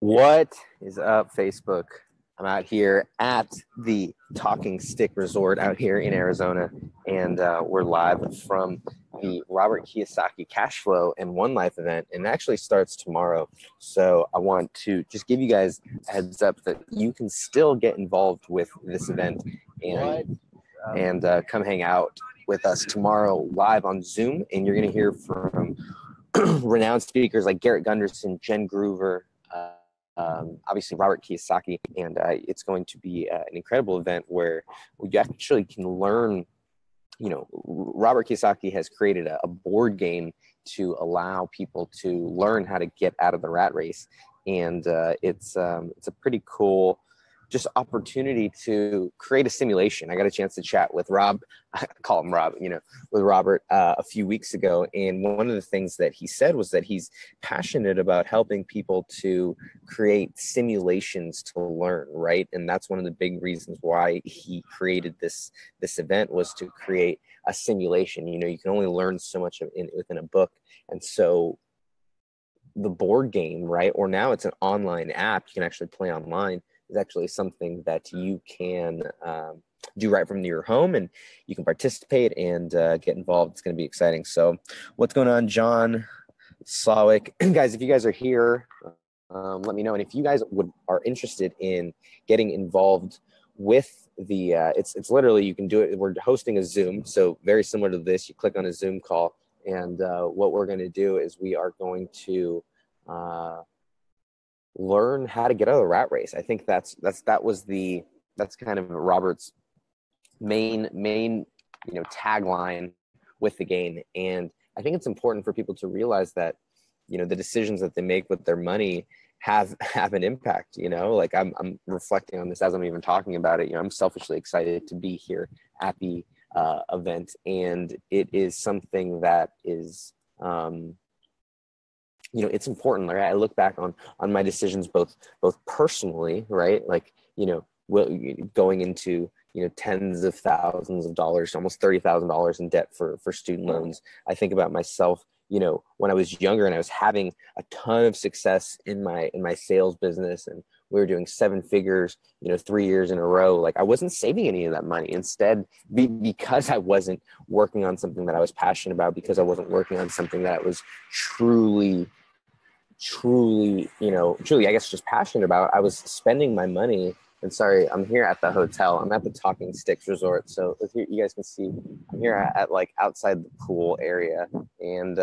What is up, Facebook? I'm out here at the Talking Stick Resort out here in Arizona, and we're live from the Robert Kiyosaki Cashflow and 1Life event, and it actually starts tomorrow. So I want to just give you guys a heads up that you can still get involved with this event and come hang out with us tomorrow live on Zoom, and you're going to hear from renowned speakers like Garrett Gunderson, Jen Groover, obviously Robert Kiyosaki, and it's going to be an incredible event where you actually can learn. You know, Robert Kiyosaki has created a board game to allow people to learn how to get out of the rat race, and it's a pretty cool just opportunity to create a simulation. I got a chance to chat with Rob, I call him Rob, with Robert a few weeks ago. And one of the things that he said was that he's passionate about helping people to create simulations to learn, right? And that's one of the big reasons why he created this event, was to create a simulation. You can only learn so much within a book. And so the board game, right? Or now it's an online app, you can actually play online, is actually something that you can do right from your home, and you can participate and get involved. It's going to be exciting. So what's going on, John Slawick? Guys, if you guys are here, let me know. And if you guys are interested in getting involved with the, it's literally, you can do it. We're hosting a Zoom. So very similar to this, you click on a Zoom call, and what we're going to do is we are going to learn how to get out of the rat race. I think that's kind of Robert's main tagline with the game. And I think it's important for people to realize that the decisions that they make with their money have an impact. Like I'm reflecting on this as I'm even talking about it. I'm selfishly excited to be here at the event, and it is something that is it's important. Like I look back on my decisions, both personally, right? Like, going into, tens of thousands of dollars, almost $30,000 in debt for student loans. I think about myself, when I was younger and I was having a ton of success in my sales business, and we were doing 7 figures, 3 years in a row. Like I wasn't saving any of that money. Instead, because I wasn't working on something that I was passionate about, because I wasn't working on something that I was truly, I guess just passionate about, I was spending my money. And sorry, I'm here at the hotel. I'm at the Talking Sticks Resort. So if you guys can see, I'm here at like outside the pool area, and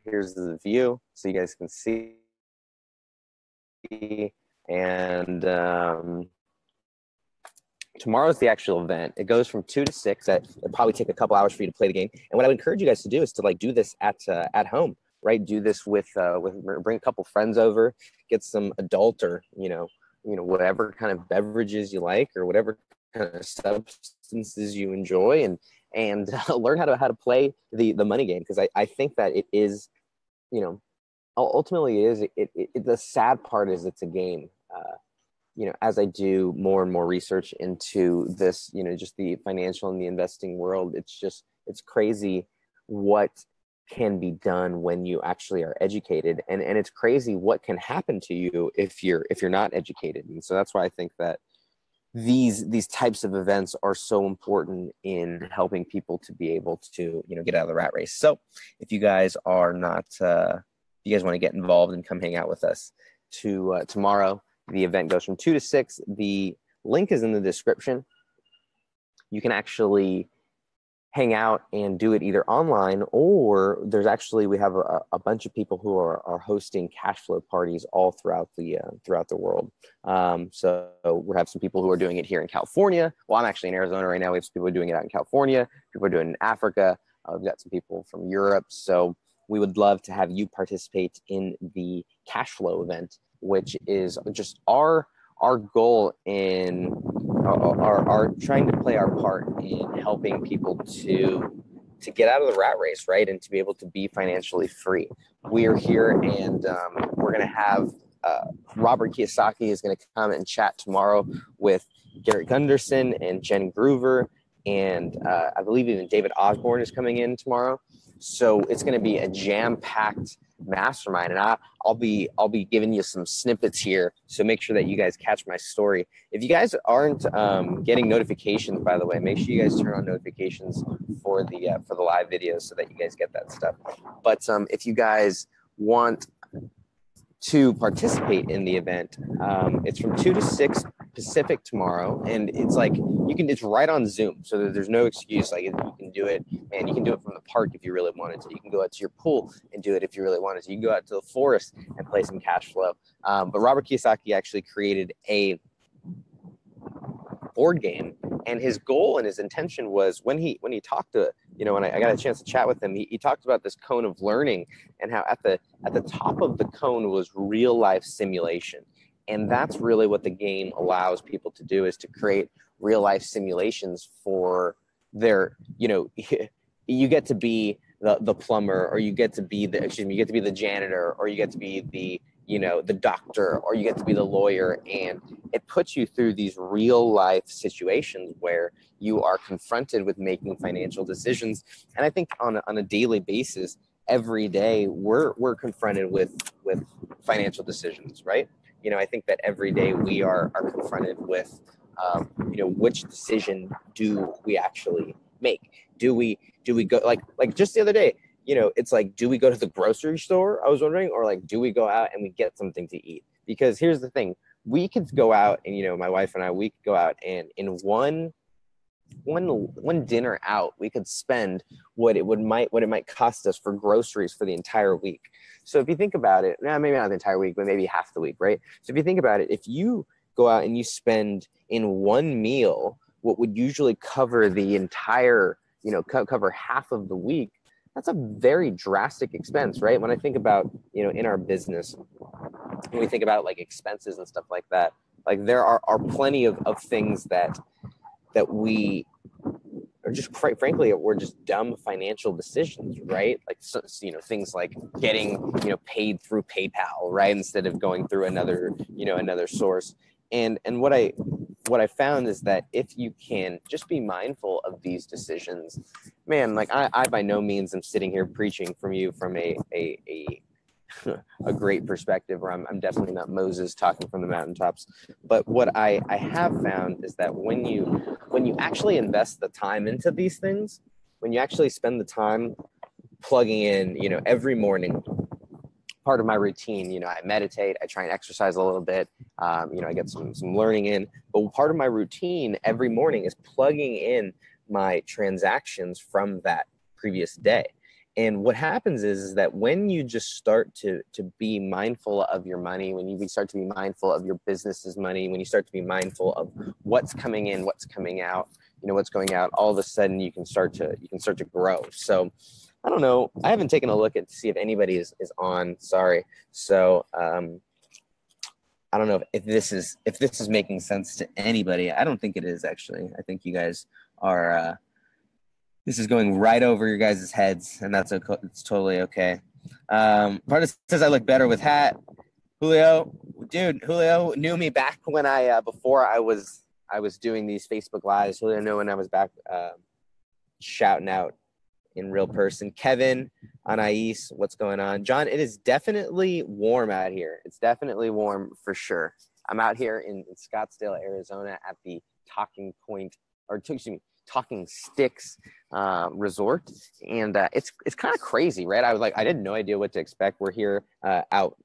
here's the view, so you guys can see. And tomorrow's the actual event. It goes from 2 to 6. It'll probably take a couple hours for you to play the game. And what I would encourage you guys to do is to do this at home, right? Do this with bring a couple friends over, get some adult or whatever kind of beverages you like, or whatever kind of substances you enjoy, and learn how to play the money game, because I think that it is, ultimately it is. The sad part is it's a game. As I do more and more research into this, just the financial and the investing world, it's crazy what can be done when you actually are educated, and it's crazy what can happen to you if you're not educated. And so that's why I think that these types of events are so important in helping people to be able to get out of the rat race. So if you guys are not, if you guys want to get involved and come hang out with us tomorrow. The event goes from 2 to 6. The link is in the description. You can actually hang out and do it either online, or we have a bunch of people who are hosting cash flow parties all throughout the world. So we have some people who are doing it here in California. Well, I'm actually in Arizona right now. We have some people doing it out in California. People are doing it in Africa. We've got some people from Europe. So we would love to have you participate in the cash flow event, which is just our goal in our trying to play our part in helping people to get out of the rat race, right? And to be able to be financially free. We are here, and we're going to have Robert Kiyosaki is going to come and chat tomorrow with Garrett Gunderson and Jen Groover, and I believe even David Osborne is coming in tomorrow. So it's going to be a jam-packed mastermind. And I'll be giving you some snippets here. So make sure that you guys catch my story. If you guys aren't getting notifications, by the way, make sure you guys turn on notifications for the live videos so that you guys get that stuff. But if you guys want to participate in the event, it's from 2 to 6 Pacific tomorrow, and it's like it's right on Zoom, so there's no excuse. Like, you can do it, and you can do it from the park if you really wanted to. You can go out to your pool and do it if you really wanted to. You can go out to the forest and play some cash flow. But Robert Kiyosaki actually created a board game, and his goal and his intention was when he talked to, when I got a chance to chat with him, he talked about this cone of learning and how at the top of the cone was real life simulation. And that's really what the game allows people to do, is to create real life simulations for their, you get to be the plumber, or you get to be the janitor, or you get to be the doctor, or you get to be the lawyer. And it puts you through these real life situations where you are confronted with making financial decisions. And I think on a daily basis, every day, we're confronted with financial decisions, right? I think that every day we are confronted with, which decision do we actually make? Do we go, like just the other day, it's like, do we go to the grocery store, I was wondering, or like, do we go out and we get something to eat? Because here's the thing, we could go out and, my wife and I, we could go out and in one dinner out, we could spend what it might cost us for groceries for the entire week. So if you think about it, maybe not the entire week, but maybe half the week, right? So if you think about it, if you go out and you spend in one meal what would usually cover the entire, cover half of the week, that's a very drastic expense, right? When I think about, in our business, when we think about like expenses and stuff like that, like there are plenty of things that we are just, quite frankly, we're just dumb financial decisions, right? Like, things like getting, paid through PayPal, right? Instead of going through another source. And what I found is that if you can just be mindful of these decisions, man, like I by no means am sitting here preaching from a great perspective, or I'm definitely not Moses talking from the mountaintops. But what I have found is that when you actually invest the time into these things, when you actually spend the time plugging in, every morning, part of my routine, I meditate, I try and exercise a little bit, I get some learning in, but part of my routine every morning is plugging in my transactions from that previous day. And what happens is that when you just start to be mindful of your money, when you start to be mindful of your business's money, when you start to be mindful of what's coming in, what's coming out, what's going out, all of a sudden you can start to grow. So I don't know. I haven't taken a look to see if anybody is on. Sorry. So I don't know if this is making sense to anybody. I don't think it is, actually. I think you guys are. This is going right over your guys' heads, and it's totally okay. Part says I look better with hat. Julio knew me back when before I was doing these Facebook Lives. Julio knew when I was back shouting out in real person. Kevin, Anais, what's going on? John, it is definitely warm out here. It's definitely warm for sure. I'm out here in Scottsdale, Arizona at the Talking Sticks resort, and it's kind of crazy, right? I had no idea what to expect. We're here out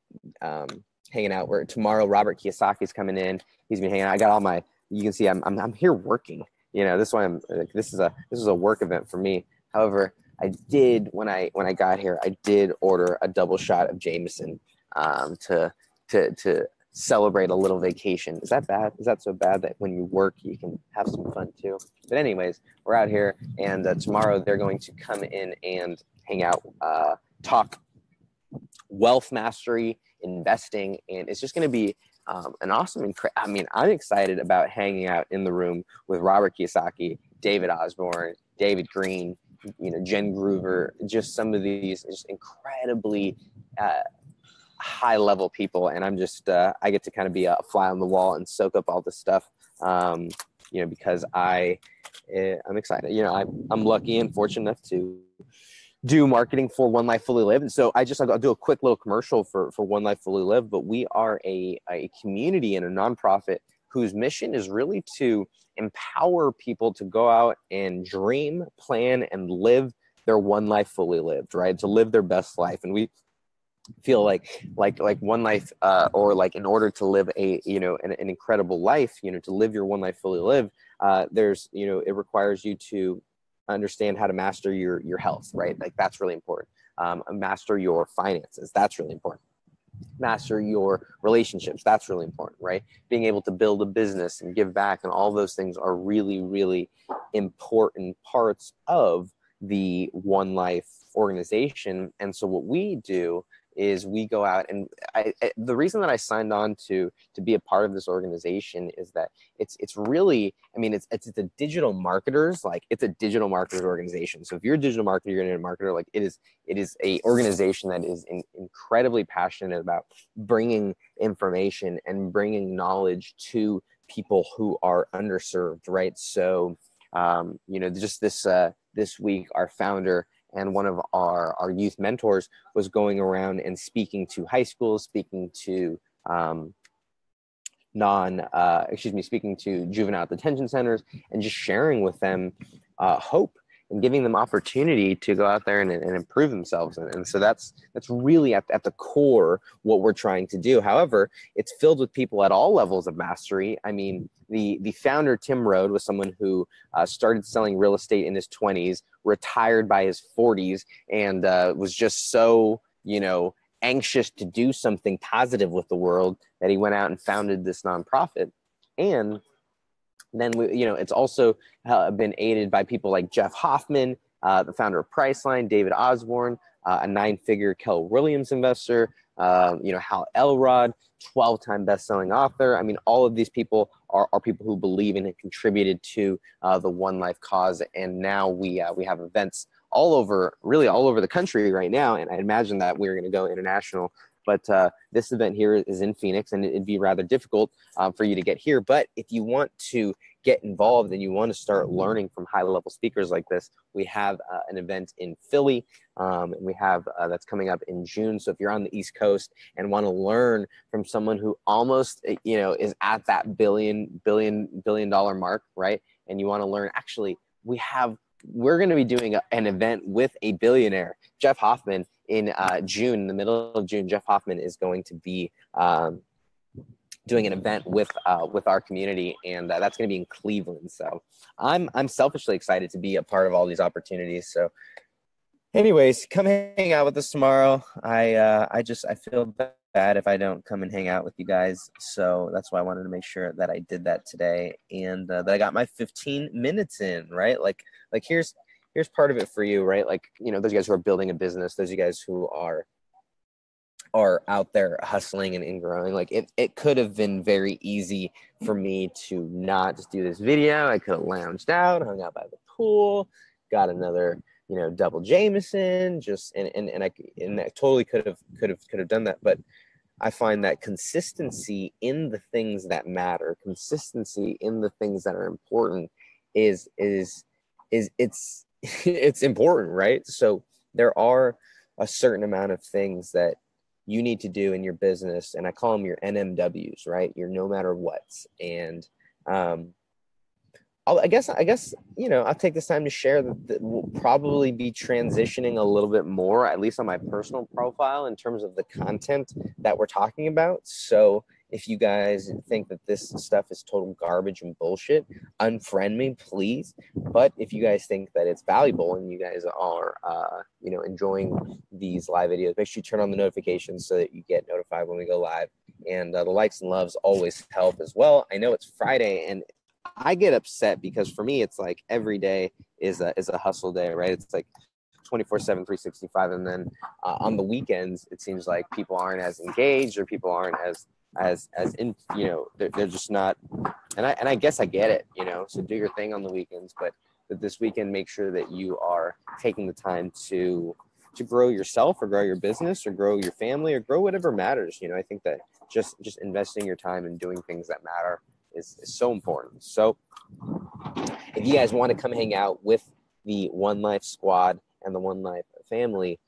hanging out. Tomorrow Robert Kiyosaki's coming in. He's been hanging out. I got all my, you can see I'm here working. This is a work event for me. However, I did when I got here, I did order a double shot of Jameson to celebrate a little vacation. Is that bad? Is that so bad that when you work you can have some fun too? But anyways, we're out here, and tomorrow they're going to come in and hang out, talk wealth mastery, investing, and it's just going to be an awesome. I'm excited about hanging out in the room with Robert Kiyosaki, David Osborne, David Green, Jen Groover, just some of these just incredibly high level people. And I'm just, I get to kind of be a fly on the wall and soak up all this stuff, because I'm excited. I'm lucky and fortunate enough do marketing for One Life Fully Lived. And so I'll do a quick little commercial for One Life Fully Lived, but we are a community and a nonprofit whose mission is really to empower people to go out and dream, plan, and live their one life fully lived, right? To live their best life. And we feel like one life, or like in order to live an incredible life, to live your one life fully lived, it requires you to understand how to master your health, right? Like that's really important. Master your finances. That's really important. Master your relationships. That's really important, right? Being able to build a business and give back and all those things are really, really important parts of the One Life organization. And so what we do is we go out and the reason that I signed on to be a part of this organization is that it's really, it's a digital marketers, like it's a digital marketers organization. So if you're a digital marketer, you're an internet marketer, like it is a organization that is incredibly passionate about bringing information and bringing knowledge to people who are underserved, right? So, just this week, our founder and one of our youth mentors was going around and speaking to high schools, speaking to speaking to juvenile detention centers, and just sharing with them hope and giving them opportunity to go out there and improve themselves. And so that's really at the core what we're trying to do. However, it's filled with people at all levels of mastery. The founder, Tim Rode, was someone who started selling real estate in his 20s, retired by his 40s, and was just so, anxious to do something positive with the world that he went out and founded this nonprofit. And then it's also been aided by people like Jeff Hoffman, the founder of Priceline, David Osborne, a 9-figure Keller Williams investor, Hal Elrod, 12-time best-selling author. All of these people are people who believe in and contributed to the One Life cause. And now we have events all over the country right now. And I imagine that we're going to go international. But this event here is in Phoenix, and it'd be rather difficult for you to get here. But if you want to get involved and you want to start learning from high-level speakers like this, we have an event in Philly, and we have that's coming up in June. So if you're on the East Coast and want to learn from someone who almost is at that billion dollar mark, right? And you want to learn, actually, we're going to be doing an event with a billionaire, Jeff Hoffman, in June. In the middle of June, Jeff Hoffman is going to be doing an event with our community, and that's going to be in Cleveland. So I'm selfishly excited to be a part of all these opportunities. So anyways, come hang out with us tomorrow. I feel bad if I don't come and hang out with you guys. So that's why I wanted to make sure that I did that today, and that I got my 15 minutes in, right? Like here's part of it for you, right? Like, those guys who are building a business, those you guys who are out there hustling and growing. Like it could have been very easy for me to not just do this video. I could have lounged out, hung out by the pool, got another, double Jameson, and I totally could have done that. But I find that consistency in the things that matter, consistency in the things that are important is it's important, right? So there are a certain amount of things that you need to do in your business, and I call them your NMWs, right? Your no matter what's. And I guess I'll take this time to share that we'll probably be transitioning a little bit more, at least on my personal profile, in terms of the content that we're talking about. So if you guys think that this stuff is total garbage and bullshit, unfriend me, please. But if you guys think that it's valuable and you guys are, enjoying these live videos, make sure you turn on the notifications so that you get notified when we go live. And the likes and loves always help as well. I know it's Friday, and I get upset because for me, it's like every day is a hustle day, right? It's like 24/7, 365. And then on the weekends, it seems like people aren't as engaged, or people aren't as in, they're just not. And I guess I get it, so do your thing on the weekends, but this weekend, make sure that you are taking the time to grow yourself, or grow your business, or grow your family, or grow whatever matters. I think that just investing your time and doing things that matter is so important. So if you guys want to come hang out with the One Life squad and the One Life family,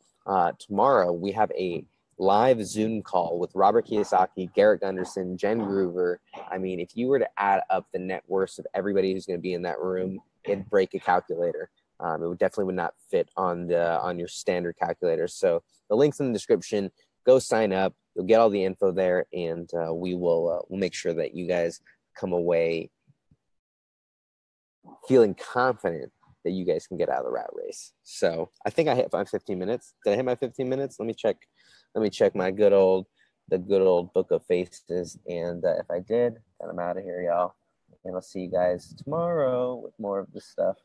tomorrow we have a live Zoom call with Robert Kiyosaki, Garrett Gunderson, Jen Groover. I mean, if you were to add up the net worths of everybody who's going to be in that room, it'd break a calculator. It definitely would not fit on your standard calculator. So the link's in the description. Go sign up. You'll get all the info there, and we'll make sure that you guys come away feeling confident that you guys can get out of the rat race. So I think I hit my 15 minutes. Did I hit my 15 minutes? Let me check my good old book of faces. And if I did, then I'm out of here, y'all. And I'll see you guys tomorrow with more of this stuff.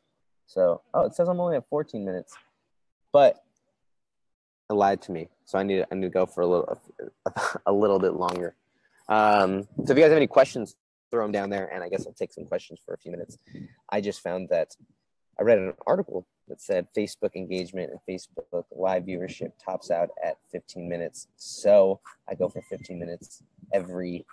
So, it says I'm only at 14 minutes, but it lied to me. So I need to go for a little bit longer. So if you guys have any questions, throw them down there, and I guess I'll take some questions for a few minutes. I just found that I read an article that said Facebook engagement and Facebook live viewership tops out at 15 minutes. So I go for 15 minutes every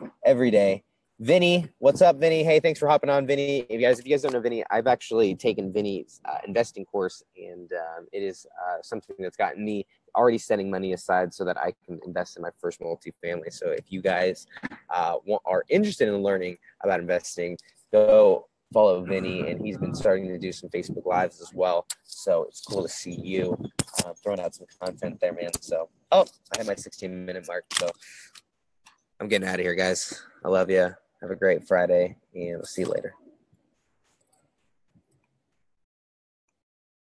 day. Vinny, what's up, Vinny? Hey, thanks for hopping on, Vinny. If you guys don't know Vinny, I've actually taken Vinny's investing course, and it is something that's gotten me already setting money aside so that I can invest in my first multifamily. So if you guys are interested in learning about investing, go follow Vinny, and he's been starting to do some Facebook Lives as well. So it's cool to see you throwing out some content there, man. So, I hit my 16-minute mark. So I'm getting out of here, guys. I love you. Have a great Friday, and we'll see you later.